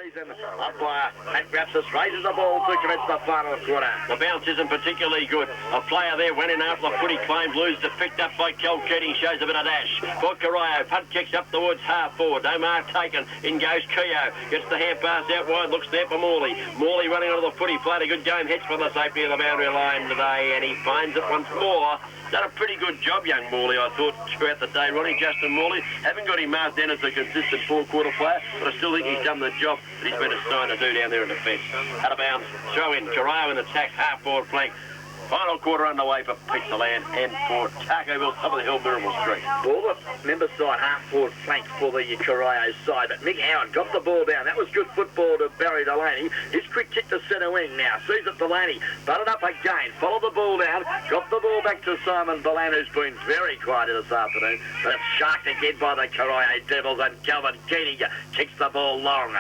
season. Umpire Matt Rapsis raises the ball to commence the final quarter. The bounce isn't particularly good. A player there went in after the footy claimed, loses it, picked up by Kel Keating, shows a bit of dash. For Corio, punt kicks up towards half forward. Omar taken, in goes Corio, gets the hand pass out wide, looks there for Morley. Morley running onto the footy, played a good game, hits for the safety of the boundary line today, and he finds it once more. Done a pretty good job, young Morley, I thought, throughout the day. Ronnie Justin Morley, haven't got him marked down as a consistent four-quarter player, but I still think he's done the job that he's been assigned to do down there in defence. Out of bounds, throw in, Corio in attack, half-forward flank. Final quarter underway for Pixeland and for Tarkoville, top of the hill, Mirabel Street. Ball the member side, half-forward flank for the Corio side. But Mick Howard got the ball down. That was good football to Barry Delaney. His quick kick to centre wing now. Sees it Delaney. Butted up again. Followed the ball down. Got the ball back to Simon Balan, who's been very quiet this afternoon. But it's sharked again by the Corio Devils, and Calvin Keating kicks the ball long.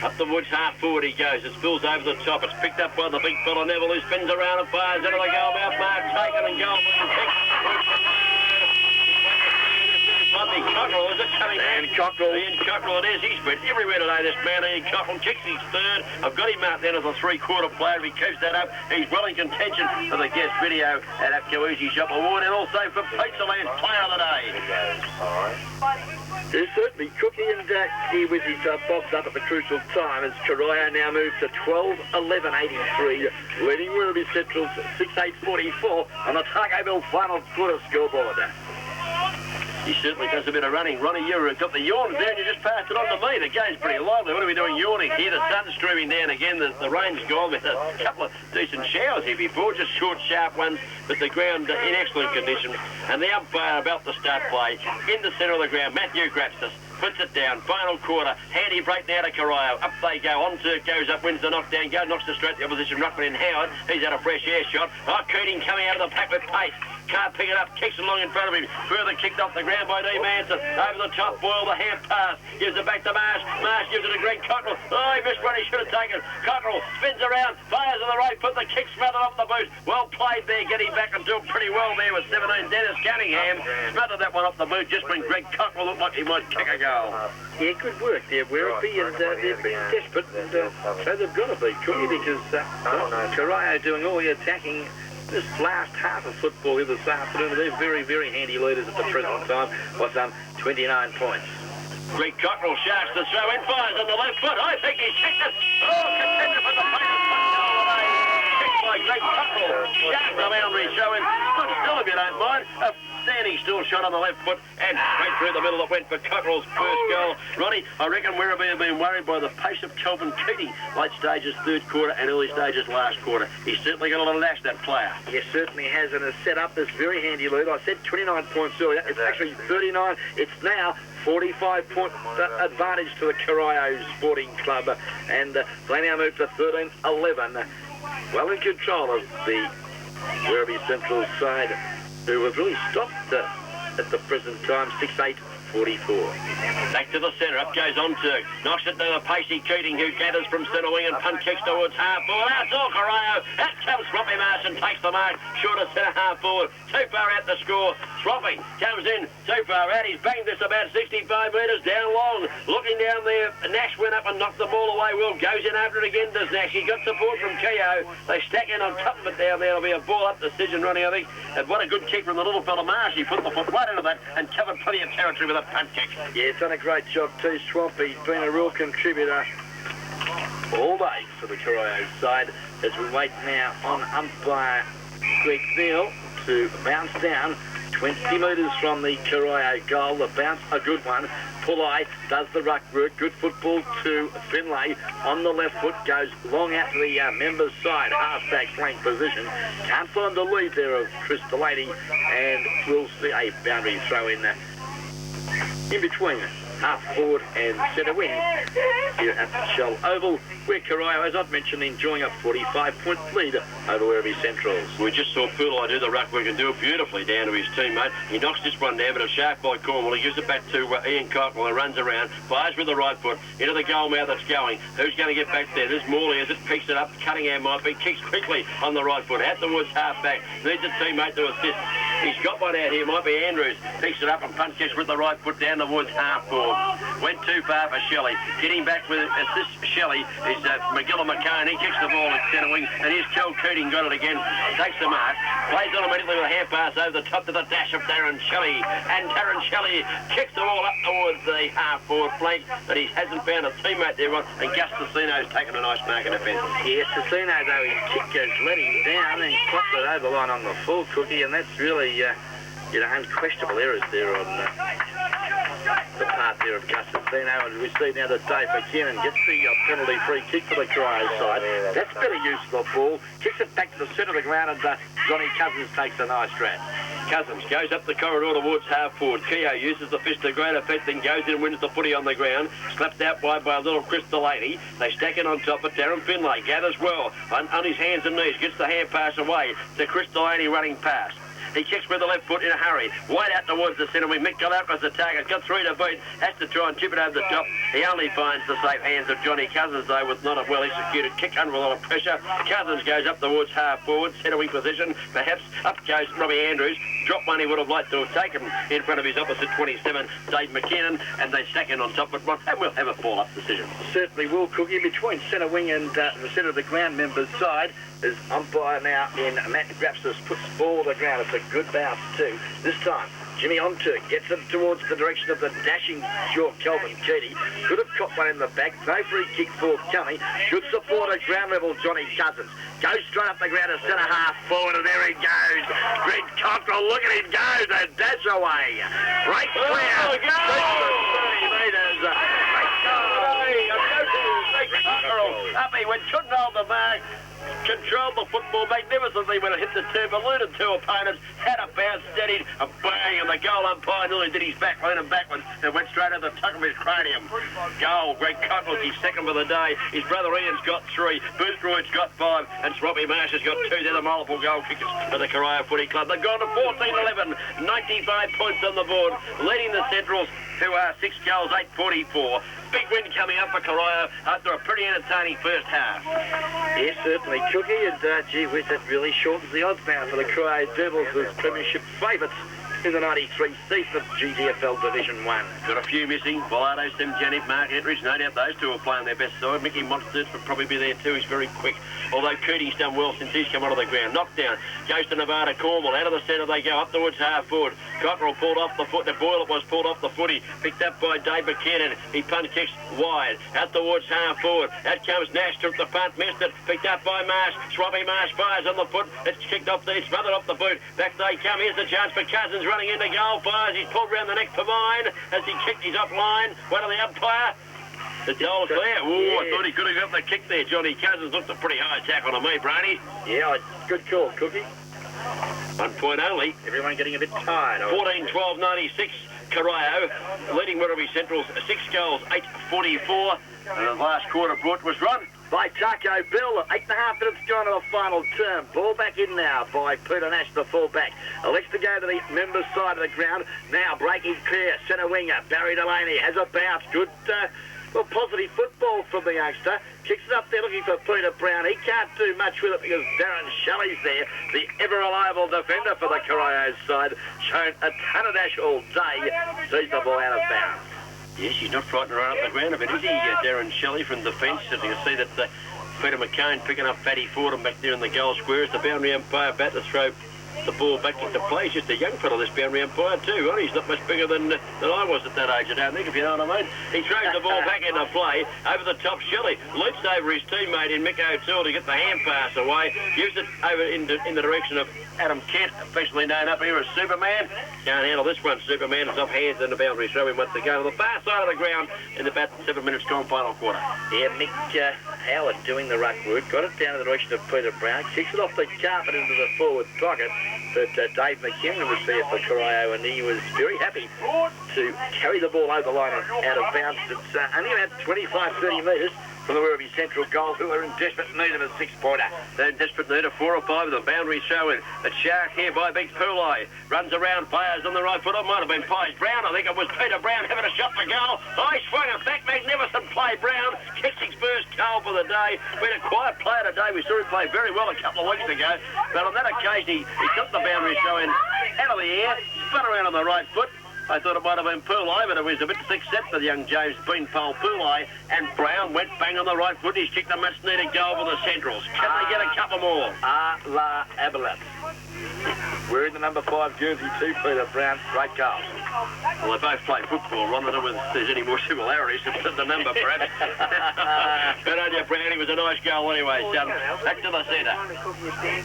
Up the woods, half forward he goes. It spills over the top. It's picked up by the big fella Neville, who spins around and fires into the goal mouth. Mark taken and goal. Cockrell, is it coming? Ian Cockrell. Ian Cockrell it is. He's been everywhere today, this man. Ian Cockrell kicks his third. I've got him marked then as a three-quarter player. If he keeps that up, he's well in contention for the guest video at Apkawuzi Shop Award, and also for Pizzaland Player of the Day. He's certainly cooking, and here with his box up at the crucial time as Corio now moves to 12-11-83, leading Werribee Central's 6-8-44 on the Tarkoville final quarter scoreboard. He certainly does a bit of running. Ronnie, you've got the yawns there and you just passed it on to me. The game's pretty lively. What are we doing yawning here? The sun's streaming down again. The rain's gone. We've had a couple of decent showers here before, just short, sharp ones, but the ground in excellent condition. And the umpire about to start play in the centre of the ground. Matthew Grapstis puts it down. Final quarter. Handy break now to Corio. Up they go. On to goes up, wins the knockdown. Go knocks it straight to the opposition. Ruckman in Howard. He's had a fresh air shot. Oh, Keating coming out of the pack with pace. Can't pick it up. Kicks it along in front of him. Further kicked off the ground by Dee Manson. Over the top. Boyle the hand pass. Gives it back to Marsh. Marsh gives it to Greg Cockrell. Oh, he missed one he should have taken. Cockrell spins around. Fires on the right foot. The kick smothered off the boot. Well played there. Getting back and doing pretty well there with 17. Dennis Cunningham smothered that one off the boot just when Greg Cockrell looked like he might kick a goal. Yeah, good work there, Werribee, and they've been desperate, and so they've got to be, couldn't you? Because Corio doing all the attacking this last half of football here this afternoon. They're very, very handy leaders at the present time by some 29 points. Greg Cockrell sharks the throw in, fires on the left foot. I think he's kicked it. Oh, contender for the famous goal today. Kicked by Greg Cockrell. Sharks the boundary showing. Stood still if you don't mind. A standing still shot on the left foot and straight through the middle that went for Cockrell's first goal. Ronnie, I reckon Werribee have been worried by the pace of Calvin Keating, late stages third quarter and early stages last quarter. He's certainly got a lot of lash, that player. He certainly has, and has set up this very handy lead. I said 29 points earlier. It's actually 39. It's now 45-point advantage to the Corio Sporting Club, and they now move to 13-11. Well in control of the Werribee Central side, who have really stopped at the present time, 6-8-44. Back to the centre, up goes on to, knocks it to the pacey Keating, who gathers from centre wing and punt kicks towards half forward. That's all Corio. Out comes Swampy Marsh and takes the mark. Short of centre half forward. Too far out to score. Swampy comes in too far out. He's banged this about 65 metres down long. Looking down there, Nash went up and knocked the ball away. Will goes in after it again, does Nash. He got support from Keogh. They stack in on top of it down there. It'll be a ball up decision, Ronnie, I think. And what a good kick from the little fella Marsh. He put the foot right into that and covered plenty of territory with a punt kick. Yeah, it's done a great job too, Swampy's been a real contributor all day for the Corio side as we wait now on umpire Greg Neal to bounce down 20 metres from the Corio goal. The bounce, a good one. Pulai does the ruck work. Good football to Finlay. On the left foot, goes long out to the members' side. Half-back flank position. Can't find the lead there of Chris Delaney, and we'll see a boundary throw in between half forward and centre wing here at the Shell Oval, where Corio, as I've mentioned, enjoying a 45-point lead over Werribee Centrals. We just saw Pulai do the ruck work and do it beautifully down to his teammate. He knocks this one down, but a sharp by Cornwall. He gives it back to Ian Cockrell, who runs around, fires with the right foot into the goal mouth that's going. Who's going to get back there? There's Morley as it picks it up. Cunningham might be, kicks quickly on the right foot. Out towards half back. Needs a teammate to assist. He's got one out here, might be Andrews. Picks it up and punch kicks with the right foot down towards half forward. Went too far for Shelley. Getting back with assist Shelley is McGill McCone. He kicks the ball at centre wing, and here's Kel Keating got it again. Takes the mark. Plays on immediately with a hand pass over the top to the dash of Darren Shelley. And Darren Shelley kicks the ball up towards the half forward flank, but he hasn't found a teammate there on, and Gus Tassino's taken a nice mark in defence. Yes, Tassino, though, his kick has let him down and clocked it over line on the full, Cookie, and that's really, unquestionable errors there on the part there of Gus Tassino. And we see now that Dave McKinnon gets the penalty-free kick for the Corio side. That's better use of the ball. Kicks it back to the centre of the ground, and Johnny Cousins takes a nice grab. Cousins goes up the corridor towards half forward. Keogh uses the fist to great effect, then goes in and wins the footy on the ground. Slapped out wide by a little Chris Delaney. They stack it on top, but Darren Finlay gathers well on his hands and knees. Gets the hand pass away to Chris Delaney running past. He kicks with the left foot in a hurry. Wide out towards the centre wing. Mick Galappa's the target. Got three to beat. Has to try and tip it over the top. He only finds the safe hands of Johnny Cousins, though, with not a well-executed kick under a lot of pressure. Cousins goes up towards half forward, centre wing position. Perhaps up goes Robbie Andrews. Drop one he would have liked to have taken in front of his opposite 27, Dave McKinnon, and they stack in on top of one, and we'll have a fall-up decision. Certainly will, Cookie. Between centre wing and the centre of the ground members' side is umpire now in Matt Grapsis, puts the ball to the ground. It's a good bounce too. This time, Jimmy Onto gets it towards the direction of the dashing short Kelvin Keating. Could have caught one in the back. No free kick forthcoming. Should support at ground level Johnny Cousins. Goes straight up the ground to centre half forward, and there he goes. Greg Cockrell, look at him go. The dash away. Right clear. Oh, up he went, couldn't hold the mark. Controlled the football magnificently when it hit the turf, eluded two opponents, had a bounce, steadied, a bang, and the goal umpire nearly did his back, leaning backwards, and went straight over the top of his cranium. Goal, Greg Cockrell, his second for the day. His brother Ian's got three, Boothroyd's got five, and Robbie Marsh has got two. They're the multiple goal kickers for the Corio Footy Club. They've gone to 14-11, 95 points on the board, leading the Centrals, who are 6 goals, 8-44. Big win coming up for Corio after a pretty entertaining first half. Yes, certainly, Cookie, and gee whiz, that really shortens the odds now for the Corio Devils as premiership favourites in the 93 season of GTFL Division 1. Got a few missing. Bilardo, Janet, Mark Ettridge. No doubt those two are playing their best side. Mickey Monsters would probably be there too. He's very quick. Although Keating's done well since he's come onto the ground. Knocked down. Goes to Nevada Cornwall. Out of the centre they go up towards half forward. Cockrell pulled off the foot. The Boyle was pulled off the footy. Picked up by Dave McKinnon. He punt kicks wide. Out towards half forward. Out comes Nash. Took the punt. Missed it. Picked up by Marsh. Swabby Marsh fires on the foot. It's kicked off there. Smothered off the boot. Back they come. Here's the chance for Cousins running into goal. Fires. He's pulled round the neck for mine as he kicked his off line. One of the umpire. The goal clear. Ooh, yeah. I thought he could have got the kick there. Johnny Cousins looked a pretty high tackle to me, Brady. Yeah, good call, Cookie. 1 point only. Everyone getting a bit tired. 14-12-96. Corio leading Werribee Centrals 6 goals, 8-44. And the last quarter brought was run by Taco Bill. 8.5 minutes gone to the final term. Ball back in now by Peter Nash, the fullback. Elects to go to the members' side of the ground. Now breaking clear. Centre winger Barry Delaney has a bounce. Good, positive football from the youngster. Kicks it up there looking for Peter Brown. He can't do much with it because Darren Shelley's there, the ever-reliable defender for the Corio side. Shown a ton of dash all day. Sees the ball out of bounds. Yes, he's not frightened to run up the ground a bit, is he, Darren Shelley from defence? As you can see that Peter McCone picking up Fatty Fordham back there in the goal square as the boundary umpire about to throw the ball back into play. He's just a young fellow, this boundary umpire too. Well, he's not much bigger than I was at that age, I don't think, if you know what I mean. He throws the ball back into play. Over the top, Shelley leaps over his teammate in Mick O'Toole to get the hand pass away. Gives it over in the direction of Adam Kent, affectionately known up here as Superman. Can't handle this one. Superman is off hands in the boundary, so he wants to go to the far side of the ground in about 7 minutes gone final quarter. Yeah, Mick Howard doing the ruck route. Got it down in the direction of Peter Brown. Kicks it off the carpet into the forward pocket. But Dave McKinnon was there for Corio, and he was very happy to carry the ball over the line and out of bounds. It's only about 25-30 metres from the Werribee Central goal, who are in desperate need of a six-pointer. They're in desperate need of 4 or 5 of the boundary showing. But Shark here by Big Pooleye. Runs around players on the right foot. It might have been Pies Brown. I think it was Peter Brown having a shot for goal. I swung it back. Magnificent play. Brown kicks his first goal for the day. Been a quiet player today. We saw him play very well a couple of weeks ago. But on that occasion, he took the boundary showing out of the air, spun around on the right foot. I thought it might have been Pooleye, but it was a bit thick set for the young James Beanpole Pooleye. And Brown went bang on the right foot. He's kicked a much-needed goal for the Centrals. Can they get a couple more? La Abelat. We're in the number 5 jersey too, Peter Brown. Great goal. Well, they both play football. I don't know whether there's any more similarities to the number, perhaps. But on your Brown, he was a nice goal anyway. Back to the centre.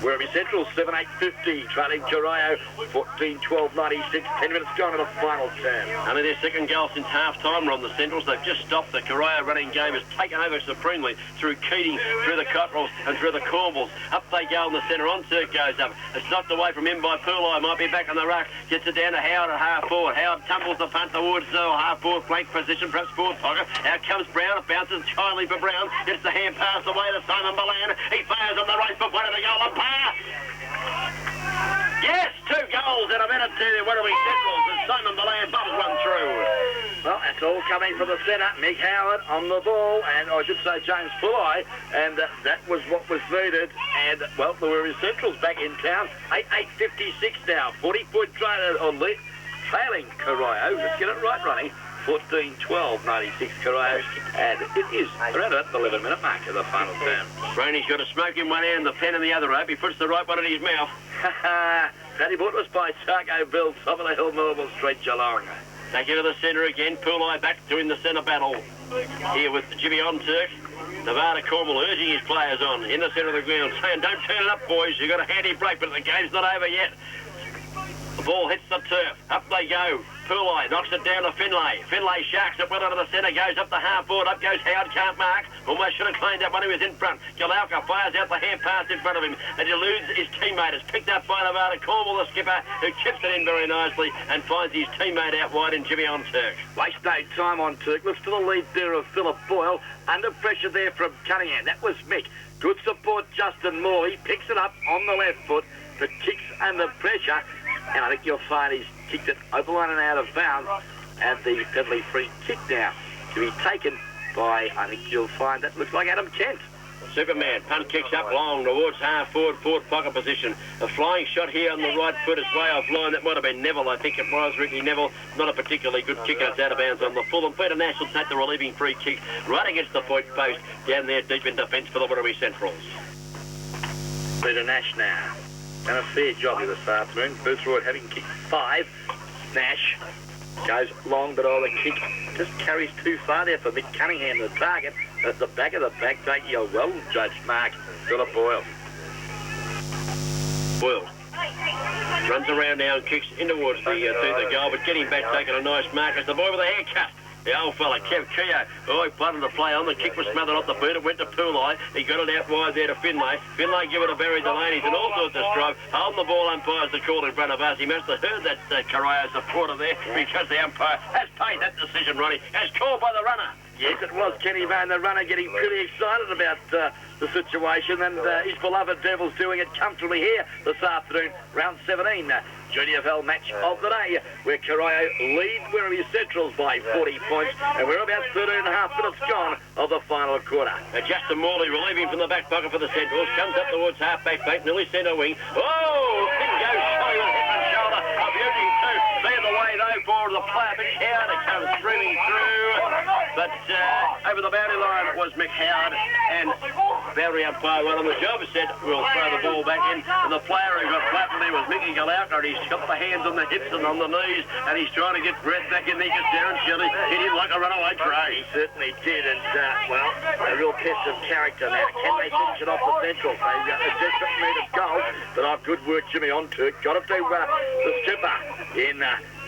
Werribee Central, 7-8-50. Trailing Corio, 14-12-96. 10 minutes gone in the final term. Only their second goal since half-time on the Centrals. They've just stopped. The Corio running game has taken over supremely through Keating, through the Cottrells and through the Cornwalls. Up they go in the centre. On Turk goes up. It's knocked away from him by Pooleye. Might be back on the ruck. Gets it down to Howard at half-forward. Howard tumbles the punt towards half-forward flank position, perhaps forward pocket. Out comes Brown. It bounces kindly for Brown. Gets the hand pass away to Simon Milan. He fires on the right foot. One of the goal umpire. Yes, 2 goals in a minute to the Werribee Centrals as Simon Milan bubbles one through. Well, that's all coming from the centre. Mick Howard on the ball, and I should say James Pooleye, and that was what was needed. And, well, the Werribee Central's back in town. 8-8-56 now. 40-point trailing Corio. Let's get it right running. 14-12-96 Corio, and it is around about the 11-minute mark of the final term. Rainey's got a smoke in one hand, the pen in the other rope. He puts the right one in his mouth. Paddy Bought was by Taco Bill, top of the hill, Melbourne Street, Geelong. They get to the centre again. Pooleye back doing the centre battle. Here with Jimmy on Turk. Nevada Cornwall urging his players on in the centre of the ground, saying, don't turn it up, boys. You've got a handy break, but the game's not over yet. The ball hits the turf. Up they go. Pooleye knocks it down to Finlay. Finlay sharks it well into the centre, goes up the half-forward. Up goes Howard, can't mark. Almost should have claimed that one, he was in front. Galauka fires out the hand pass in front of him and eludes his teammate. It's picked up by Nevada Cornwall, the skipper, who chips it in very nicely and finds his teammate out wide in Jimmy on Turk. Waste no time on Turk. Looks to the lead there of Philip Boyle. Under pressure there from Cunningham. That was Mick. Good support, Justin Moore. He picks it up on the left foot, but kicks under pressure. And I think you'll find he's kicked it over the line and out of bounds. And the penalty free kick now to be taken by, I think you'll find, that looks like Adam Kent. Superman, punt kicks up long towards half-forward, forward pocket position. A flying shot here on the right foot is way off line. That might have been Neville, I think it was, Ricky Neville. Not a particularly good kick, it's out of bounds on the full. And Peter Nash will take the relieving free kick right against the point post down there deep in defence for the Werribee Centrals. Peter Nash now. Done a fair job here this afternoon. Boothroyd having kicked 5. Nash goes long, but the kick just carries too far there for Mick Cunningham, the target. At the back of the bag, taking a well-judged mark, Philip Boyle. Boyle runs around now and kicks in towards the goal, but getting back, taking a nice mark. It's the boy with the haircut. The old fella, Kev Keogh. Oh, he planted to play on. The kick was smothered off the boot. It went to Pooleye. He got it out wide there to Finlay. Finlay give it to Barry Delaney's and all sorts of strife. Holding the ball, umpires the call in front of us. He must have heard that Corio supporter there because the umpire has paid that decision, Ronnie, as called by the runner. Yes, it was Kenny Vane, the runner, getting pretty excited about the situation, and his beloved Devils doing it comfortably here this afternoon, round 17. JDFL match of the day, where Corio lead Werribee Centrals by 40 points, and we're about 13 and a half minutes gone of the final quarter. Justin Morley relieving from the back pocket for the Centrals, comes up towards half-back flank, nearly centre wing. Oh, in goes Shelley with head and shoulder, a beauty too. Clear the way though for the player, Mick Howard, it comes streaming through, but over the boundary line it was Mick Howard, and boundary umpire well on the job said we'll throw the ball back in, and the player who got flattened there was Mickey Galauka. He's got the hands on the hips and on the knees, and he's trying to get breath back in there. Just down Shelley hit him like a runaway train. He certainly did, and well, a real test of character now. Can they finish it off the Central? They've got a desperate need of goals, but good work Jimmy on Turk. Got it to the skipper in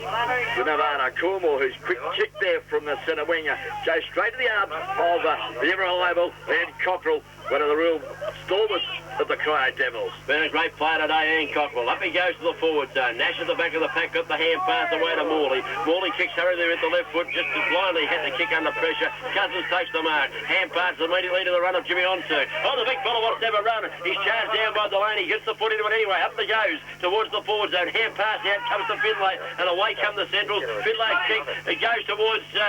to Nevada. Cornwall, who's quick kick there from the centre winger, goes straight to the arms of the ever-reliable Ian Cockrell, one of the real stalwarts of the Corio Devils. Been a great player today, Ian Cockrell. Up he goes to the forward zone. Nash at the back of the pack, got the hand pass away to Morley. Morley kicks hurry there at the left foot, just as blindly had the kick under pressure. Cousins takes the mark. Hand pass immediately to the run of Jimmy Onsu. Oh, the big fella wants to have a run. He's charged down by Delaney. Gets the foot into it anyway. Up the goes towards the forward zone. Hand pass out comes to Finlay, and away come the Centrals. Finlay kick. It goes towards the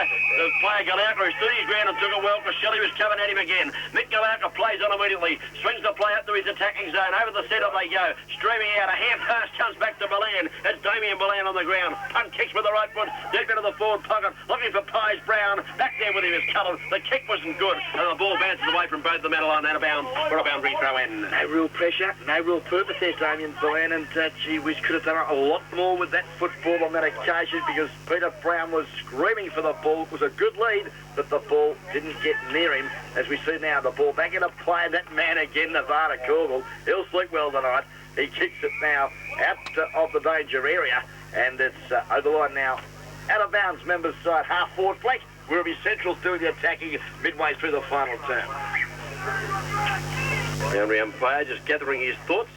player Galauka, who stood his ground and took it well because Shelley was coming at him again. Mick Galauka plays on immediately. Swings the play up to his attacking zone. Over the centre they go. Streaming out. A hand pass comes back to Balan. It's Damien Balan on the ground. Punt kicks with the right foot. Deep into the forward pocket. Looking for Pies Brown. Back there with him is Cullen. The kick wasn't good. And the ball bounces away from both the metal line out of bounds for a boundary throw in. No real pressure. No real purpose there, Damien Balan. And gee whiz, could have done a lot more with that football on that occasion because Peter Brown was screaming for the ball. It was a good lead, but the ball didn't get near him. As we see now, the ball back into play. That man again, Nevada Cornwall. He'll sleep well tonight. He kicks it now out of the danger area, and it's over the line now. Out of bounds, members side, half forward flank. Werribee Central's doing the attacking midway through the final term. Boundary umpire just gathering his thoughts.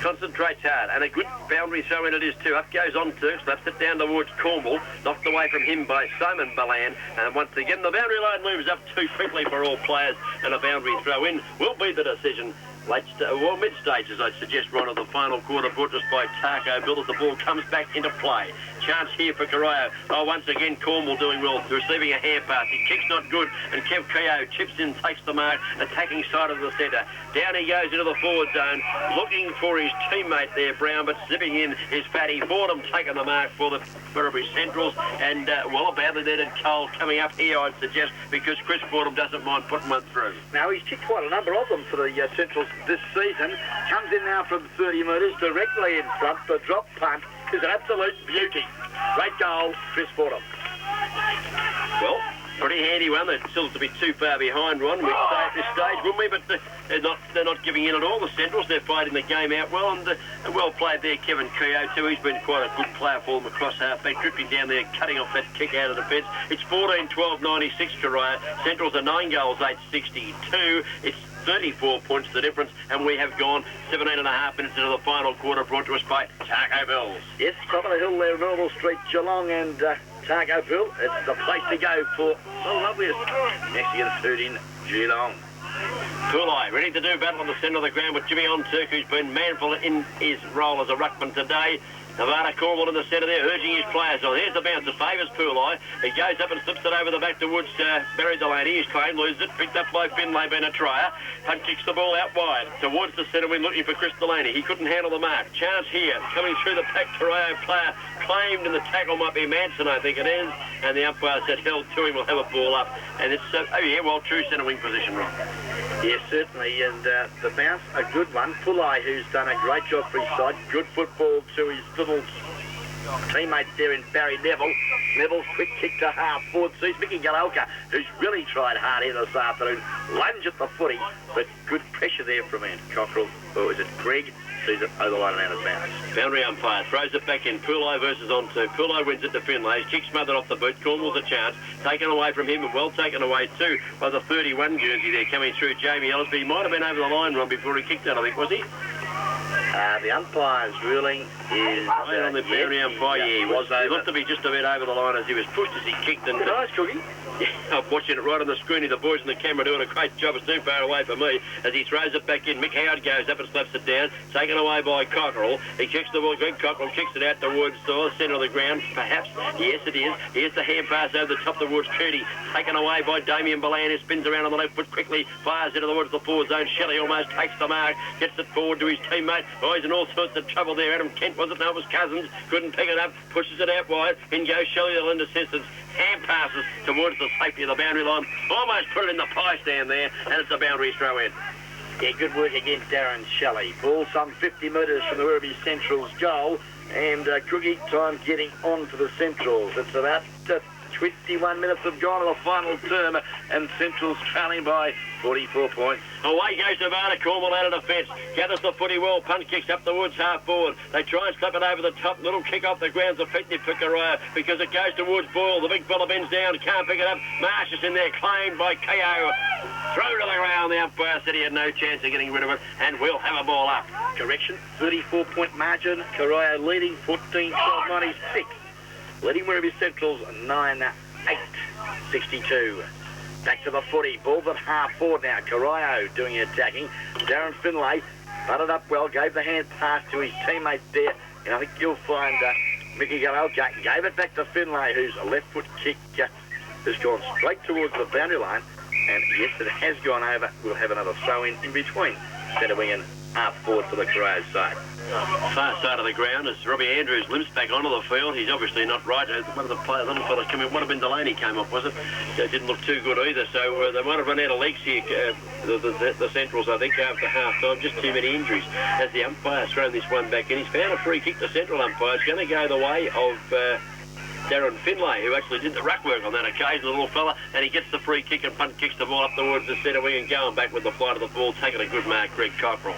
Concentrates hard, and a good boundary throw in it is too. Up goes on to, slaps it down towards Cornwall, knocked away from him by Simon Balan, and once again the boundary line moves up too quickly for all players, and a boundary throw in will be the decision. Mid-stages, I'd suggest, Ron, of the final quarter, brought us by Tarko Bill as the ball comes back into play. Chance here for Corio. Oh, once again, Cornwall doing well, receiving a hand pass. His kick's not good, and Kev Keogh chips in, takes the mark, attacking side of the centre. Down he goes into the forward zone, looking for his teammate there, Brown, but zipping in is Fatty Fordham, taking the mark for the Werribee Centrals, and, well, badly needed Cole coming up here, I'd suggest, because Chris Fordham doesn't mind putting one through. Now, he's kicked quite a number of them for the Centrals this season. Comes in now from 30 metres, directly in front. The drop punt is an absolute beauty. Great goal, Chris Fordham. Well, pretty handy one. They're still to be too far behind, Ron. We'd stay at this stage, wouldn't we? But they're not giving in at all, the Centrals. They're fighting the game out well, and well played there, Kevin Keogh, too. He's been quite a good player for them across half-back, dripping down there, cutting off that kick out of the fence. It's 14-12-96, Corio. Centrals are 9 goals, 8-62. It's 34 points the difference, and we have gone 17.5 minutes into the final quarter, brought to us by Tarko Bills. Yes, top of the hill there, Normal Street, Geelong, and Tarko Bill. It's the place to go for the loveliest Mexican food in Geelong. Pulai ready to do battle on the centre of the ground with Jimmy Onturk, who's been manful in his role as a ruckman today. Nevada Cornwall in the centre there, urging his players on. Here's the bounce. It favours Pulai. He goes up and slips it over the back towards Barry Delaney. He's claimed, loses it. Picked up by Finlay, been a trier. Punt kicks the ball out wide towards the centre wing, looking for Chris Delaney. He couldn't handle the mark. Chance here, coming through the pack. Corio player claimed, and the tackle might be Manson, I think it is. And the umpire said held to him. We'll have a ball up. And it's, true centre wing position, Ron. Yes, certainly, and the bounce, a good one. Pulai, who's done a great job for his side. Good football to his little teammate there in Barry Neville. Neville's quick kick to half forward. Sees Mickey Galauka, who's really tried hard here this afternoon. Lunge at the footy, but good pressure there from Ant Cockrell. Or is it Greg? Sees it over the line and out of bounds. Boundary umpire throws it back in. Pulai versus Onto. Pulai wins it to Finlay. His kick smothered off the boot. Cornwall's a chance. Taken away from him, and well taken away too by the 31 jersey there coming through, Jamie Ellis. But he might have been over the line, Ron, before he kicked that, I think, was he? The umpire's ruling is... on the boundary umpire, he was over. He looked to be just a bit over the line as he was pushed as he kicked. And nice, Cookie. Yeah, I'm watching it right on the screen. The boys in the camera doing a great job. It's too far away for me as he throws it back in. Mick Howard goes up and slaps it down. Taken away by Cockerell. He kicks the ball. Greg Cockerell kicks it out towards the centre of the ground. Perhaps. Yes, it is. Here's the hand pass over the top towards Cootie. Taken away by Damien Balan, who spins around on the left foot quickly. Fires it towards the forward zone. Shelley almost takes the mark. Gets it forward to his teammate. Oh, he's in all sorts of trouble there. Adam Kent, was it? No, it was Cousins. Couldn't pick it up. Pushes it out wide. In goes Shelley to lend assistance. Hand passes towards the safety of the boundary line. Almost put it in the pie stand there, and it's a boundary throw in. Yeah, good work against Darren Shelley. Ball some 50 metres from the Werribee Central's goal, and Cookie time getting on for the Centrals. It's about 21 minutes have gone to the final term, and Central's trailing by 44 points. Away goes Nevada, Cornwall out of defence. Gathers the footy well, punt kicks up the woods, half forward. They try and slap it over the top. Little kick off the ground's effective for Corio because it goes towards Boyle. The big fella bends down, can't pick it up. Marsh is in there, claimed by KO. Throw to the ground. The umpire said he had no chance of getting rid of it, and we'll have a ball up. Correction, 34-point margin. Corio leading 14-12-96. Leading Werribee Central's 9-8-62. Back to the footy. Ball's at half forward now. Corio doing the attacking. Darren Finlay butted up well, gave the hand pass to his teammate there. And I think you'll find Mickey Galel gave it back to Finlay, whose left foot kick has gone straight towards the boundary line. And yes, it has gone over. We'll have another throw in between centre wing and half forward for the Corio side. Far side of the ground as Robbie Andrews limps back onto the field. He's obviously not right. One of the little fellas came in. Might have been Delaney came up, was it? It didn't look too good either. So they might have run out of legs here, the Centrals, I think, after half time. Just too many injuries. As the umpire's thrown this one back in, he's found a free kick. The Central umpire is going to go the way of Darren Finlay, who actually did the ruck work on that occasion, the little fella, and he gets the free kick and punt kicks the ball up towards the centre wing and going back with the flight of the ball, taking a good mark, Greg Cockrell.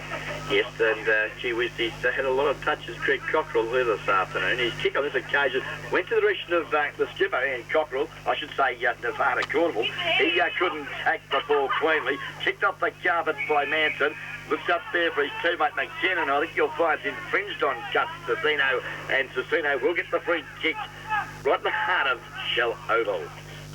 Yes, and gee whiz, he's had a lot of touches, Greg Cockrell, here this afternoon. His kick on this occasion went to the direction of the skipper, Ian Cockrell, I should say Nevada Cornwall. He couldn't take the ball cleanly, kicked off the carpet by Manson, looks up there for his teammate McKinnon. I think you'll find it's infringed on Gus Cicino, and Cicino will get the free kick right in the heart of Shell Oval.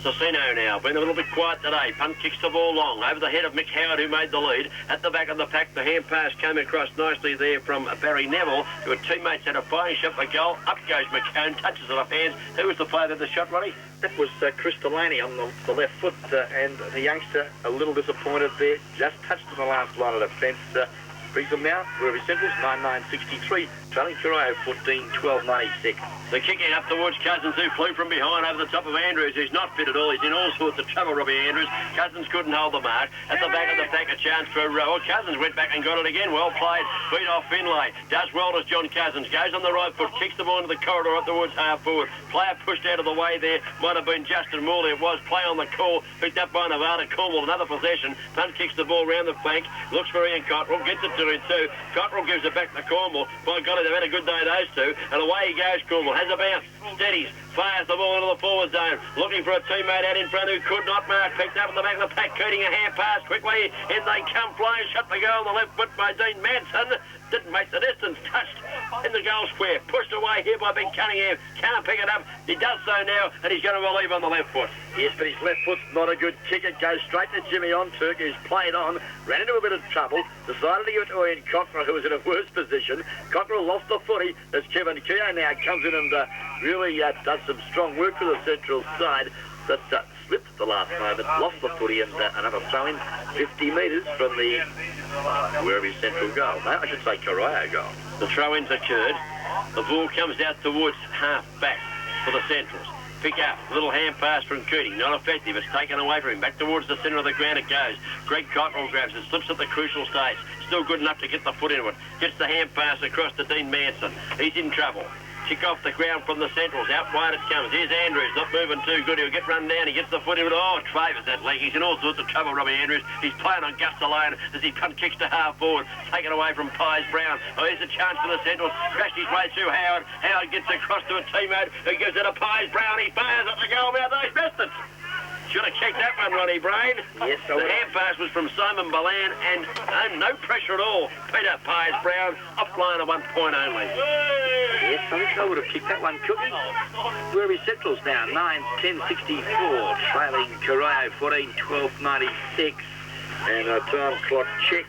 Cicino now, been a little bit quiet today. Punt kicks the ball long, over the head of Mick Howard, who made the lead. At the back of the pack, the hand pass came across nicely there from Barry Neville, who had teammates had a fine shot for goal. Up goes McCone, touches it off hands. Who was the player that the shot, Ronnie? That was Chris Delaney on the left foot, and the youngster a little disappointed there. Just touched on the last line of defence. Brings them now, Werribee Central's 9-9-63, trailing Corio 14-12-96. The kicking up towards Cousins, who flew from behind over the top of Andrews, who's not fit at all. He's in all sorts of trouble, Robbie Andrews. Cousins couldn't hold the mark. At the back of the pack, a chance for Cousins went back and got it again. Well played. Beat off Finlay. Does well as John Cousins. Goes on the right foot, kicks the ball into the corridor up towards half forward. Player pushed out of the way there. Might have been Justin Morley. It was play on the call. Picked up by Nevada Cornwall. Another possession. Punt kicks the ball round the flank. Looks for Ian Cottrell. Gets it to him too. Cottrell gives it back to Cornwall. By golly, they've had a good day, those two. And away he goes, Cornwall. Has a bounce. Steadies. Fires the ball into the forward zone. Looking for a teammate out in front who could not mark. Picked up at the back of the pack. Cooting a hand pass quickly. In they come flying. Shot the goal on the left foot by Dean Manson. Didn't make the distance. Touched in the goal square. Pushed away here by Ben Cunningham. Can't pick it up. He does so now, and he's going to relieve on the left foot. Yes, but his left foot's not a good kick. It goes straight to Jimmy Onturk, who's played on, ran into a bit of trouble, decided to give it to Ian Cockrell, who was in a worse position. Cockrell lost the footy as Kevin Keogh now comes in and really does some strong work for the Central side. But slipped at the last moment, lost the footy, and another throw in 50 metres from the Werribee Central goal. No, I should say Corio goal. The throw-ins occurred. The ball comes out towards half back for the Centrals. Pick up, little hand pass from Cooting, not effective, it's taken away from him, back towards the centre of the ground it goes. Greg Cockrell grabs it, slips at the crucial stage, still good enough to get the foot into it, gets the hand pass across to Dean Manson, he's in trouble. Kick off the ground from the Centrals. Out wide it comes. Here's Andrews. Not moving too good. He'll get run down. He gets the foot in it. Oh, Travers that leg. He's in all sorts of trouble, Robbie Andrews. He's playing on gusts alone as he punt kicks to half forward. Taken away from Pies Brown. Oh, here's a chance for the Centrals. Crashed his way through Howard. Howard gets across to a teammate who gives it to Pies Brown. He fires at the goal mouth. He's missed it. Should have kicked that one, Ronnie Brain. Yes, the hand pass was from Simon Balan, and no pressure at all. Peter Pies Brown, offline at 1 point only. Yes, I think I would have kicked that one, Cookie. Werribee Central's now 9-10-64, trailing Corio 14-12-96, and a time clock check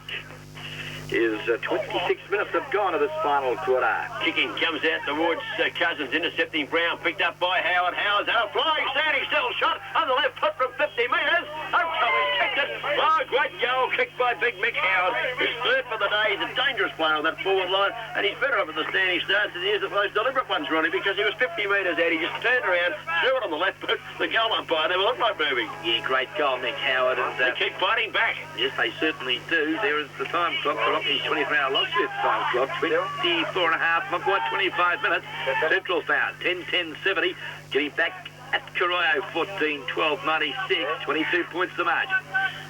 is 26 minutes have gone to this final quarter. Kicking comes out towards Cousins, intercepting Brown, picked up by Howard. Howard's out, flying, standing still, shot on the left foot from 50 metres. He's kicked it. Oh, great goal kicked by Big Mick Howard, who's third for the day. He's a dangerous player on that forward line, and he's better up at the standing start than he is at those deliberate ones, Ronnie, because he was 50 metres out. He just turned around, threw it on the left foot. The goal umpire never looked like moving. Yeah, great goal, Mick Howard. And, they keep fighting back. Yes, they certainly do. There is the time clock for Rockney's 24-hour Locksmith time clock. 24 and a half, not quite 25 minutes. Central's now 10-10-70. Getting back at Corio 14-12-96, 22 points the margin.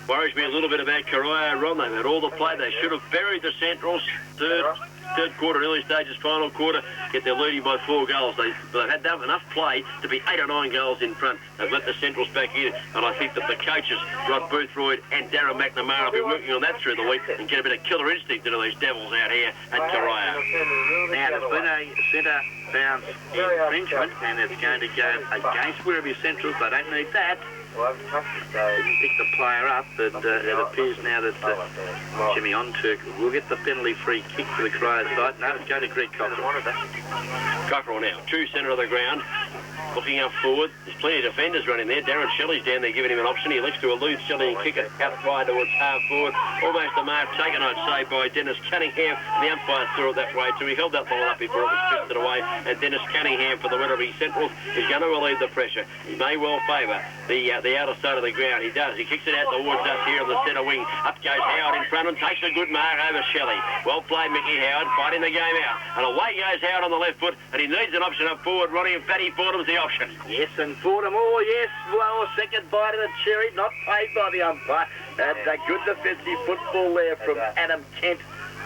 Worries me a little bit about Corio, Ron. They've had all the play. They should have buried the Centrals. Third quarter, early stages, final quarter, get their leading by 4 goals. They've had enough play to be 8 or 9 goals in front. They've let the Centrals back in, and I think that the coaches, Rod Boothroyd and Darren McNamara, will be working on that through the week and get a bit of killer instinct into these Devils out here at Corio. Now, there's been a centre bounce infringement, and it's going to go against Werribee Centrals. They don't need that. Didn't pick the player up, but it appears now that Jimmy Onturk will get the penalty free kick for the Corio side. No, it's going to Greg Cockerell. Cockerell now, true centre of the ground. Looking up forward, there's plenty of defenders running there. Darren Shelley's down there giving him an option. He elects to elude Shelley and kick it out wide towards half forward. Almost a mark taken, I'd say, by Dennis Cunningham. The umpire threw it that way too. He held that ball up before it was drifted away. And Dennis Cunningham for the Werribee Centrals is going to relieve the pressure. He may well favour the outer side of the ground. He does. He kicks it out towards us here on the centre wing. Up goes Howard in front and takes a good mark over Shelley. Well played, Mickey Howard, fighting the game out. And away goes Howard on the left foot, and he needs an option up forward. Ronnie and Fatty Fordham's the option. Yes, and Fordham, oh yes, well, second bite of the cherry, not paid by the umpire. And a good defensive football there from Adam Kent.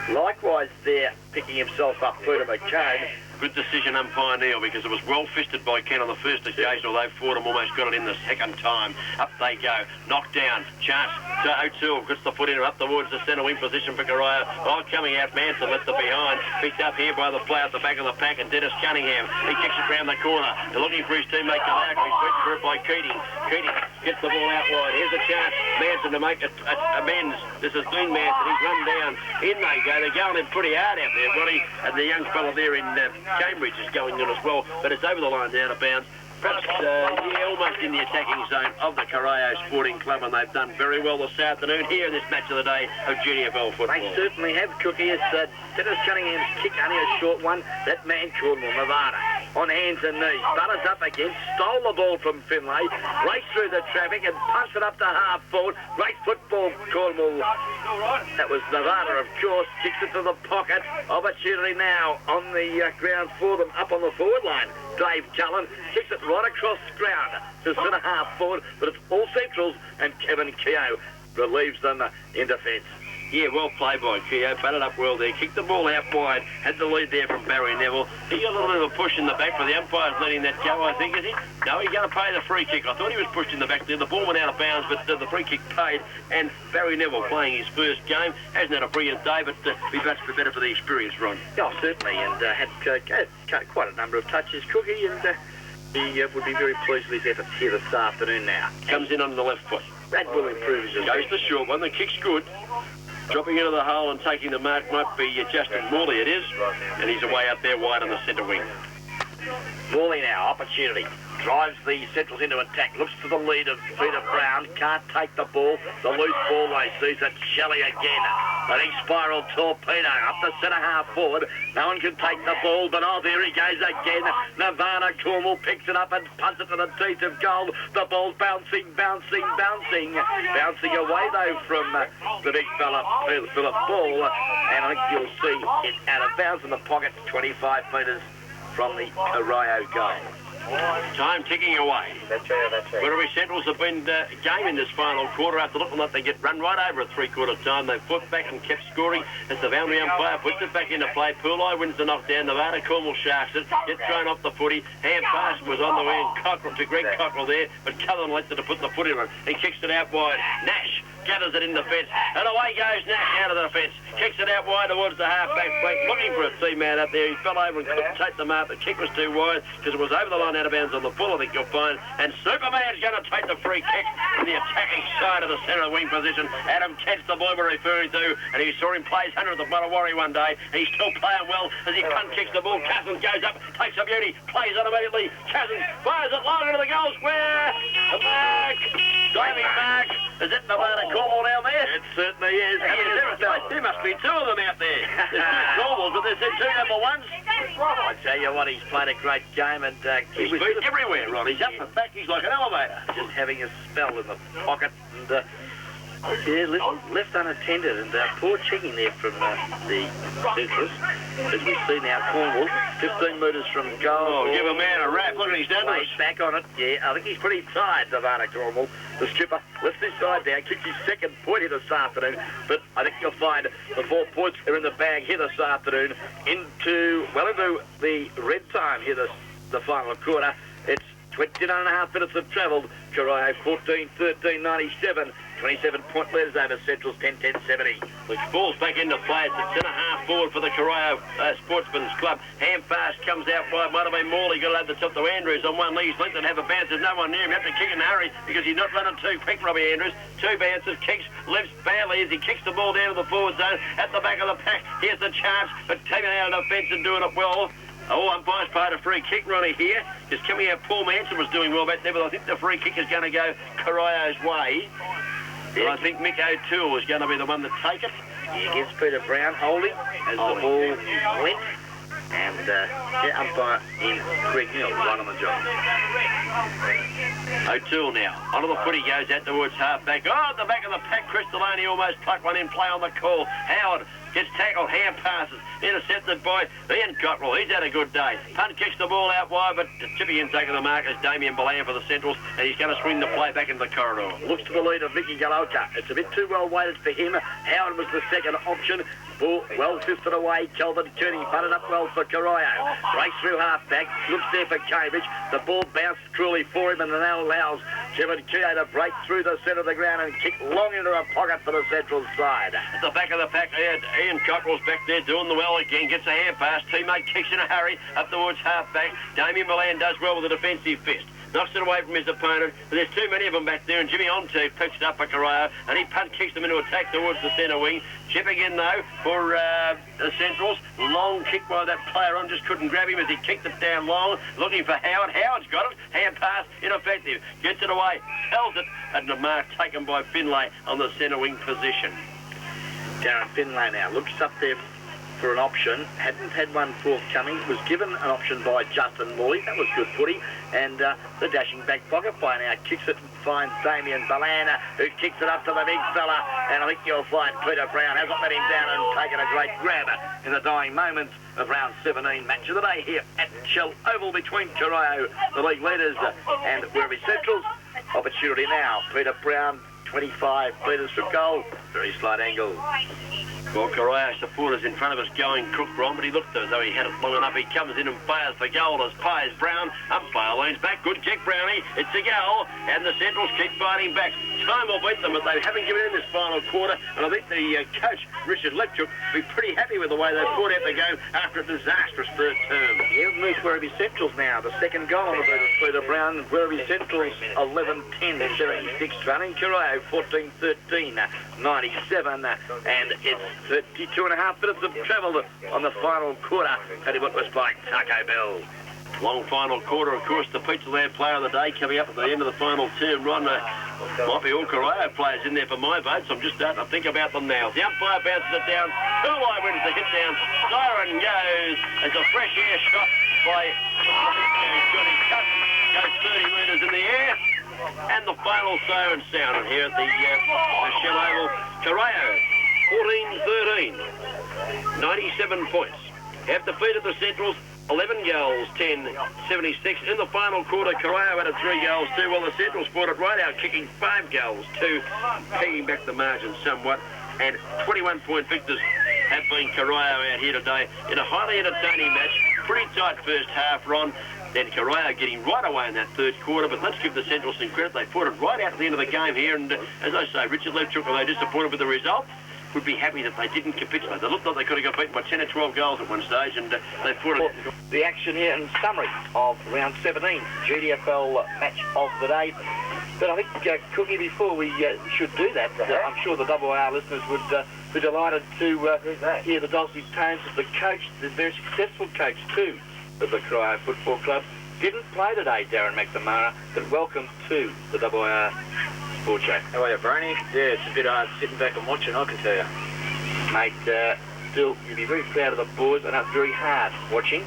Likewise there, picking himself up, Peter McCain. Good decision, umpire Neil, because it was well fisted by Kent on the first occasion, although Fordham almost got it in the second time. Up they go. Knocked down. Chance to O'Toole. Gets the foot in up towards the centre wing position for Corio. Oh, coming out, Manson left it behind. Picked up here by the play at the back of the pack, and Dennis Cunningham. He kicks it round the corner. They're looking for his teammate Kalaka. He's waiting for it by Keating. Keating gets the ball out wide. Here's a chance. Manson to make amends. This is Dean Manson. He's run down. In they go. They're going in pretty hard out there, Ronnie. And the young fella there in Cambridge is going in as well, but it's over the line down out of bounds. Perhaps, almost in the attacking zone of the Corio Sporting Club, and they've done very well this afternoon here in this match of the day of GDFL football. They certainly have, Cookie. It's Dennis Cunningham's kick, only a short one. That man, Cornwall, Nevada, on hands and knees. Butters up again, stole the ball from Finlay, raced through the traffic and punched it up to half forward. Great football, Cornwall. That was Nevada, of course. Kicks it to the pocket. Opportunity now on the ground for them, up on the forward line. Dave Cullen kicks it right across the ground to centre half forward, but it's all Centrals, and Kevin Keogh relieves them in defence. Yeah, well played by Keogh, batted up well there, kicked the ball out wide, had the lead there from Barry Neville. He got a little bit of a push in the back, but the umpire's letting that go, I think, is he? No, he's going to pay the free kick. I thought he was pushed in the back there. The ball went out of bounds, but the free kick paid, and Barry Neville playing his first game. Hasn't had a brilliant day, but be much better for the experience, Ron. Oh, certainly, and had quite a number of touches, Cookie, and he would be very pleased with his efforts here this afternoon now. Comes in on the left foot. That will improve his goes the short one. The kick's good. Dropping into the hole and taking the mark might be Justin Morley, it is. And he's away up there wide on the centre wing. Morley now, opportunity. Drives the Centrals into attack. Looks to the lead of Peter Brown. Can't take the ball. The loose ball they sees it. Shelley again. But he spiral torpedo up the centre half forward. No one can take the ball, but oh, there he goes again. Nirvana Cornwall picks it up and punts it to the teeth of goal. The ball's bouncing. Bouncing away though from the big fella, Philip Ball. And I think you'll see it out of bounds in the pocket, 25 metres from the Corio goal. Time ticking away. That's right. Werribee Centrals have been gaming this final quarter after looking like they get run right over at three-quarter time. They fought back and kept scoring as the boundary umpire puts it back into play. Pooleye wins the knockdown. Nevada Cornwall sharks it. Gets thrown off the footy. Ham pass was on the way and Cockerell to Greg Cockerell there, but Cullen elected to put the foot in it and kicks it out wide. Nash gathers it in the fence, and away goes Nash out of the fence. Kicks it out wide towards the half-back flank, looking for a teammate up there. He fell over and couldn't take the mark. The kick was too wide because it was over the line out of bounds on the full, I think you'll find. And Superman's going to take the free kick from the attacking side of the centre wing position. Adam Kent's the boy we're referring to, and he saw him play his 100th at Manawarri one day, and he's still playing well as he punt kicks the ball. Cousins goes up, takes a beauty, plays it immediately. Cousins fires it long into the goal square. The mark, diving mark. Is it Nevada Cornwall down there? It certainly is. There must be two of them out there. There's two Cornwalls, but there's two number ones. I tell you what, he's played a great game, and he's been everywhere, Ron. He's up the back. He's like an elevator. Just having a spell in the pocket, and Yeah, left unattended, and poor checking there from the centrals. As we see now, Cornwall, 15 metres from goal. Oh, give a man a rap. Look at he's done Laid back on it. Yeah, I think he's pretty tired, Savannah Cornwall. The stripper lifts his side down, kicks his second point here this afternoon, but I think you'll find the 4 points are in the bag here this afternoon into the red time here the final quarter. It's 29.5 minutes have travelled. Corio 14-13-97. 27-point leaders over Central's 10-10-70. Which falls back into play. It's a centre-half forward for the Corio Sportsman's Club. Handfast comes out wide. Might have been Morley. Got it over the top to Andrews on one leg. He's linked and have a bounce. There's no one near him. Have to kick in a hurry because he's not running too quick, Robbie Andrews. 2 bounces. Kicks. Lifts badly as he kicks the ball down to the forward zone. At the back of the pack. Here's the chance. But taking out of defence and doing it well. Oh, umpire's paid a free kick, Ronnie, here. Just coming out, Paul Manson was doing well back there, but I think the free kick is going to go Corio's way. And I think Mick O'Toole is going to be the one to take it. He gives Peter Brown holding as the ball went. And umpire in Greg Neal, right on the job. O'Toole now. Onto the footy goes out towards half-back. Oh, at the back of the pack, Crystalani almost plucked one in play on the call. Howard gets tackled, hand passes, intercepted by Ian Cottrell. He's had a good day. Punt kicks the ball out wide, but chipping in taking the mark is Damien Ballan for the Centrals, and he's going to swing the play back into the corridor. Looks to the lead of Vicky Galolka. It's a bit too well weighted for him. Howard was the second option. Ball well fisted away. Kelvin Cooney punted up well for Corio. Breaks through half-back. Looks there for Cambridge. The ball bounced truly for him, and now allows Kevin Keogh to break through the centre of the ground and kick long into a pocket for the Central side. At the back of the pack, Ian Cottrell's back there doing the well again. Gets a hand pass. Teammate kicks in a hurry up towards half-back. Damien Ballan does well with a defensive fist. Knocks it away from his opponent, but there's too many of them back there, and Jimmy Onto picks it up for Corio, and he punt kicks them into attack towards the centre wing. Chipping in, though, for the Centrals. Long kick by that player on, just couldn't grab him as he kicked it down long, looking for Howard. Howard's got it. Hand pass, ineffective. Gets it away, tells it, and the mark taken by Finlay on the centre wing position. Darren Finlay now looks up there for an option, hadn't had one forthcoming, was given an option by Justin Morley. That was good footy, and the dashing back pocket by now kicks it and finds Damien Ballan, who kicks it up to the big fella, and I think you'll find Peter Brown hasn't let him down and taken a great grab in the dying moments of round 17 match of the day here at Shell Oval between Corio, the league leaders, and Werribee Centrals. Opportunity now, Peter Brown, 25 metres from goal, very slight angle. Well, Corio supporters in front of us going crook, Ron, but he looked as though he had it long enough. He comes in and fires for goal as Pies Brown. Umpire leans back. Good kick, Brownie. It's a goal, and the Centrals keep fighting back. Time will beat them, but they haven't given in this final quarter, and I think the coach, Richard Lepchuk, will be pretty happy with the way they fought out the game after a disastrous third term. He'll move Werribee Centrals now. The second goal on the boot of Peter Brown. Werribee Centrals 11-10, 76 running. Corio 14-13, 97, and it's 32.5 minutes of travel on the final quarter. Paddy Wood was by Taco Bell. Long final quarter, of course, the Pizza Land player of the day coming up at the end of the final term. Ron, might be all Corio players in there for my votes. I'm just starting to think about them now. The umpire bounces it down. Tulai wins the hit down. Siren goes as a fresh air shot by Johnny Cutt. Goes 30 metres in the air. And the final siren sounded here at the Shell Oval. Corio 14-13, 97 points. Have defeated the Centrals 11 goals, 10-76. In the final quarter, Corio added 3 goals too, while the Centrals fought it right out, kicking 5 goals too, pegging back the margin somewhat. And 21-point victors have been Corio out here today in a highly entertaining match. Pretty tight first half, Ron. Then Corio getting right away in that third quarter, but let's give the Centrals some credit. They fought it right out at the end of the game here, and as I say, Richard Lepchuk, although disappointed with the result, would be happy that they didn't capitulate. They looked like they could have got beaten by 10 or 12 goals at one stage, and they fought it. The action here in summary of round 17, GDFL match of the day. But I think, Cookie, before we should do that, I'm sure the WAR listeners would be delighted to hear the dulcet tones of the coach, the very successful coach too, of the Corio Football Club. Didn't play today, Darren McNamara, but welcome to the WAR Sport Show. How are you, Brony? Yeah, it's a bit hard sitting back and watching, I can tell you. Mate, still, you'll be very proud of the boys. I know it's very hard watching,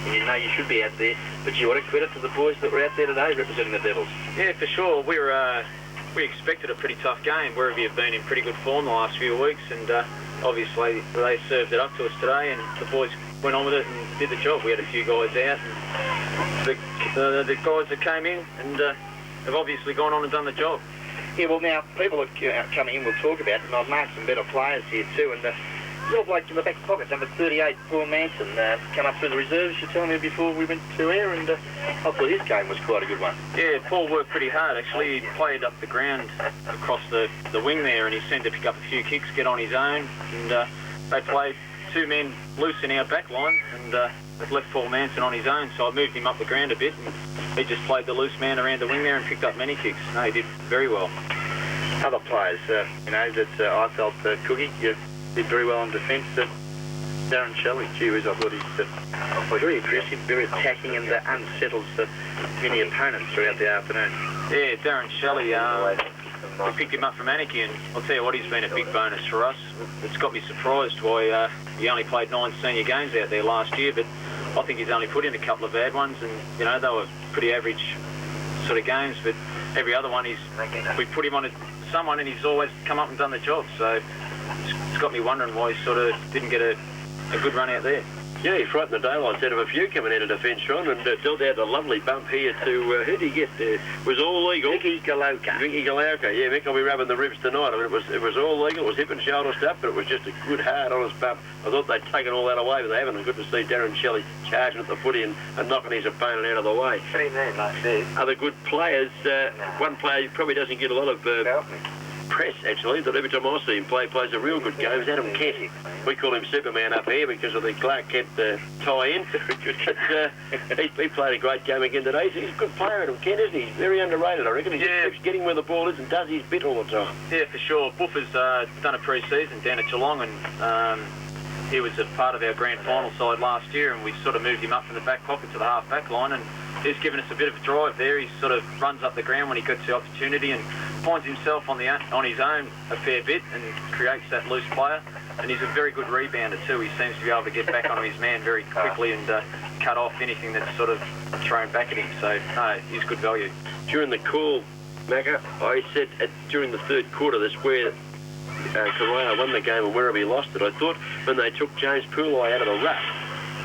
and you know you should be out there, but you want to credit to the boys that were out there today representing the Devils. Yeah, for sure. We were we expected a pretty tough game. Werribee have been in pretty good form the last few weeks, and obviously they served it up to us today, and the boys went on with it and did the job. We had a few guys out, and the guys that came in and have obviously gone on and done the job. Yeah, well now, people are coming in, we'll talk about it, and I've marked some better players here too, and little bloke in the back pocket, number 38, Paul Manson, come up through the reserves, you told me before we went to air, and I thought his game was quite a good one. Yeah, Paul worked pretty hard actually. He played up the ground across the wing there, and he seemed to pick up a few kicks, get on his own, and they played two men loose in our back line, and it left Paul Manson on his own, so I moved him up the ground a bit, and he just played the loose man around the wing there and picked up many kicks. No, he did very well. Other players, you know, that I felt, Cookie, you did very well in defence. Darren Shelley, gee whiz, I thought he's very aggressive, very attacking, and unsettles many opponents throughout the afternoon. Yeah, Darren Shelley, we picked him up from Anarchy, and I'll tell you what, he's been a big bonus for us. It's got me surprised why he only played 9 senior games out there last year, but I think he's only put in a couple of bad ones, and you know, they were pretty average sort of games, but every other one we put him on someone and he's always come up and done the job, so it's got me wondering why he sort of didn't get a good run out there. Yeah, he frightened the daylights out of a few coming out of defence, Sean, and dealt out a lovely bump here to, who did he get there? It was all legal. Vicky Galauka. Yeah, Mick will be rubbing the ribs tonight. I mean, it was all legal, it was hip and shoulder stuff, but it was just a good, hard, honest bump. I thought they'd taken all that away, but they haven't. It's good to see Darren Shelley charging at the footy and knocking his opponent out of the way. Other good players, one player who probably doesn't get a lot of press, actually, that every time I see him play, plays a real good game, is Adam Kent. We call him Superman up here because of the Clark Kent tie-in. He played a great game again today. He's a good player, Adam Kent, isn't he? He's very underrated, I reckon. He just keeps getting where the ball is and does his bit all the time. Yeah, for sure. Buffer's done a pre-season down at Geelong, and he was a part of our grand final side last year, and we sort of moved him up from the back pocket to the half-back line, and he's given us a bit of a drive there. He sort of runs up the ground when he gets the opportunity and finds himself on his own a fair bit and creates that loose player. And he's a very good rebounder too. He seems to be able to get back onto his man very quickly and cut off anything that's sort of thrown back at him. So, no, he's good value. During the call, Macca, I said during the third quarter, that's where Corio won the game and Werribee lost it. I thought when they took James Pooley out of the ruck,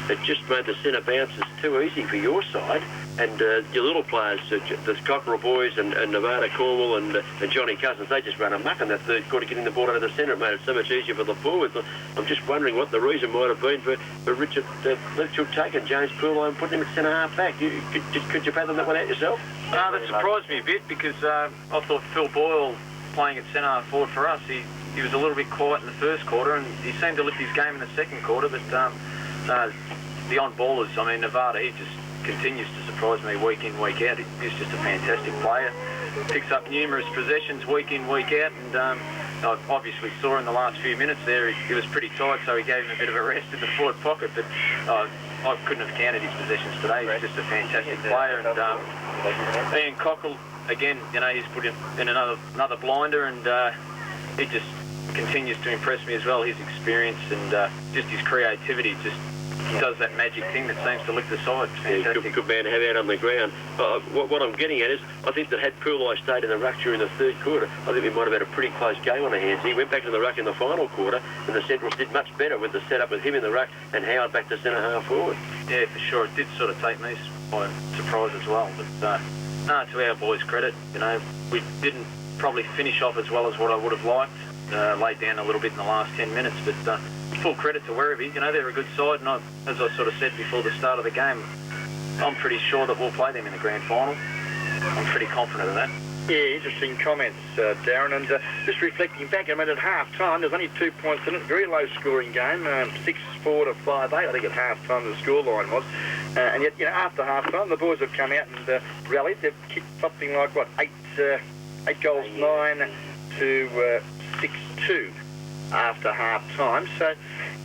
it just made the centre bounces too easy for your side, and your little players, the Cockerell boys and Nevada Cornwall and Johnny Cousins, they just ran amok in that third quarter, getting the ball out of the centre. It made it so much easier for the forwards. I'm just wondering what the reason might have been for Richard taking James Pooley and putting him at centre half back. Could you fathom that one out yourself? That surprised me a bit because I thought Phil Boyle playing at centre half forward for us, he was a little bit quiet in the first quarter, and he seemed to lift his game in the second quarter, but the on-ballers, I mean, Nevada, he just continues to surprise me week in, week out. He's just a fantastic player. Picks up numerous possessions week in, week out, and I obviously saw in the last few minutes there he was pretty tight, so he gave him a bit of a rest in the forward pocket, but I couldn't have counted his possessions today. He's just a fantastic player, and Ian Cockle, again, you know, he's put in another blinder, and he just continues to impress me as well. His experience and just his creativity just does that magic thing that seems to lift the side. Fantastic. Yeah, good man to have out on the ground. What I'm getting at is, I think that had Pooley stayed in the ruck during the third quarter, I think we might have had a pretty close game on our hands. He went back to the ruck in the final quarter, and the Centrals did much better with the setup with him in the ruck and Howard back to centre half forward. Yeah, for sure. It did sort of take me by surprise as well. But no, to our boys' credit, you know, we didn't probably finish off as well as what I would have liked. Laid down a little bit in the last 10 minutes, but full credit to Werribee. You know, they're a good side, and as I sort of said before the start of the game, I'm pretty sure that we'll play them in the grand final. I'm pretty confident of that. Yeah, interesting comments, Darren, and just reflecting back, I mean, at half-time, there's only 2 points in it, very low-scoring game, 6-4 to 5-8, I think at half-time the scoreline was, and yet, you know, after half-time, the boys have come out and rallied. They've kicked something like, what, 8 goals, 9 to 6-2 after half-time, so,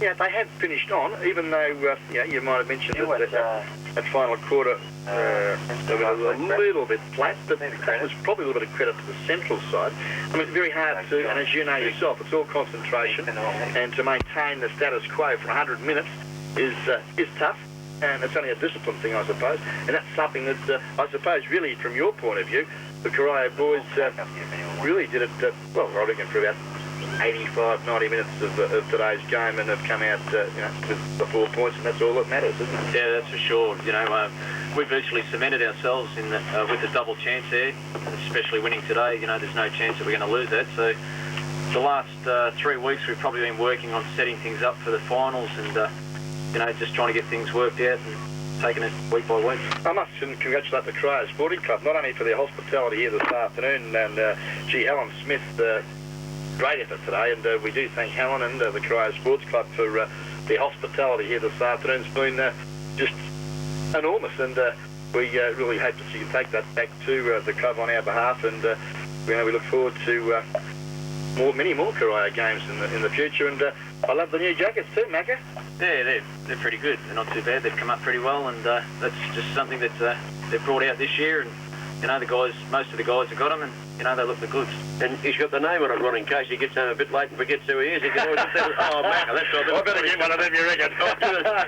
yeah, they have finished on, even though, yeah, you might have mentioned that final quarter, they were a little bit flat, but that was probably a little bit of credit to the central side. I mean, it's very hard to, and as you know yourself, it's all concentration, and to maintain the status quo for 100 minutes is tough, and it's only a discipline thing, I suppose, and that's something that, I suppose, really, from your point of view, the Corio boys really did it, well, I reckon for about 85, 90 minutes of today's game, and have come out, with the 4 points, and that's all that matters, isn't it? Yeah, that's for sure. We've virtually cemented ourselves in with the double chance there, especially winning today. There's no chance that we're going to lose that. So the last 3 weeks we've probably been working on setting things up for the finals, and just trying to get things worked out and taking it week by week. I must congratulate the Corio Sporting Club, not only for their hospitality here this afternoon, and Helen Smith, great effort today, and we do thank Helen and the Corio Sports Club for their hospitality here this afternoon. It's been just enormous, and we really hope that you can take that back to the club on our behalf, and we look forward to many more Corio games in the future, and I love the new jackets too, Macca. Yeah, they're pretty good. They're not too bad. They've come up pretty well, and that's just something that they've brought out this year, and the guys, most of the guys have got them, and they look the goods. And he's got the name on it, Ron, in case he gets home a bit late and forgets who he is. He can always just say, oh, Macca, that's right. I better get one of them, you reckon?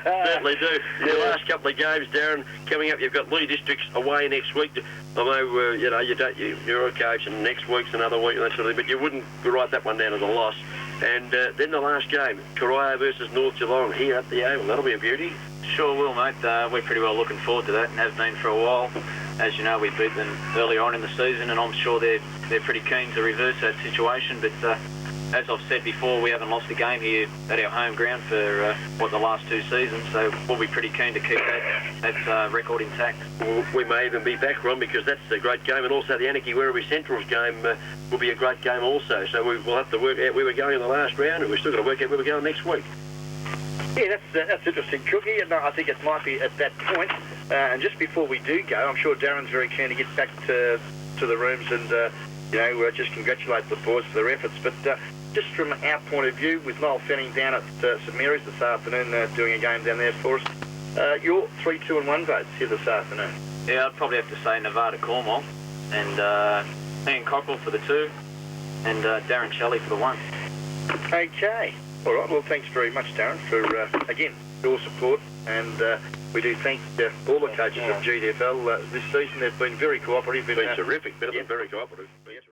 Certainly do. Yeah. The last couple of games, Darren, coming up, you've got Lee Districts away next week. I know, you're a coach, and next week's another week and that sort of thing, but you wouldn't write that one down as a loss. And then the last game, Corio versus North Geelong here at the Oval. That'll be a beauty. Sure will, mate. We're pretty well looking forward to that, and have been for a while. As you know, we beat them earlier on in the season, and I'm sure they're pretty keen to reverse that situation. But as I've said before, we haven't lost a game here at our home ground for the last 2 seasons, so we'll be pretty keen to keep that record intact. We may even be back, Ron, because that's a great game, and also the Anarchy Werribee Central's game will be a great game also. So we'll have to work out where we're going in the last round, and we've still got to work out where we're going next week. Yeah, that's interesting, Cookie, and I think it might be at that point. And just before we do go, I'm sure Darren's very keen to get back to the rooms and, just congratulate the boys for their efforts. But just from our point of view, with Noel Fenning down at St Mary's this afternoon doing a game down there for us, your 3, 2 and 1 votes here this afternoon. Yeah, I'd probably have to say Nevada Cornwall, and Ian Cockrell for the 2, and Darren Shelley for the 1. Okay. All right, well, thanks very much, Darren, for, again, your support, and we do thank all the coaches of GDFL this season. They've been very cooperative. Been terrific, better than very cooperative.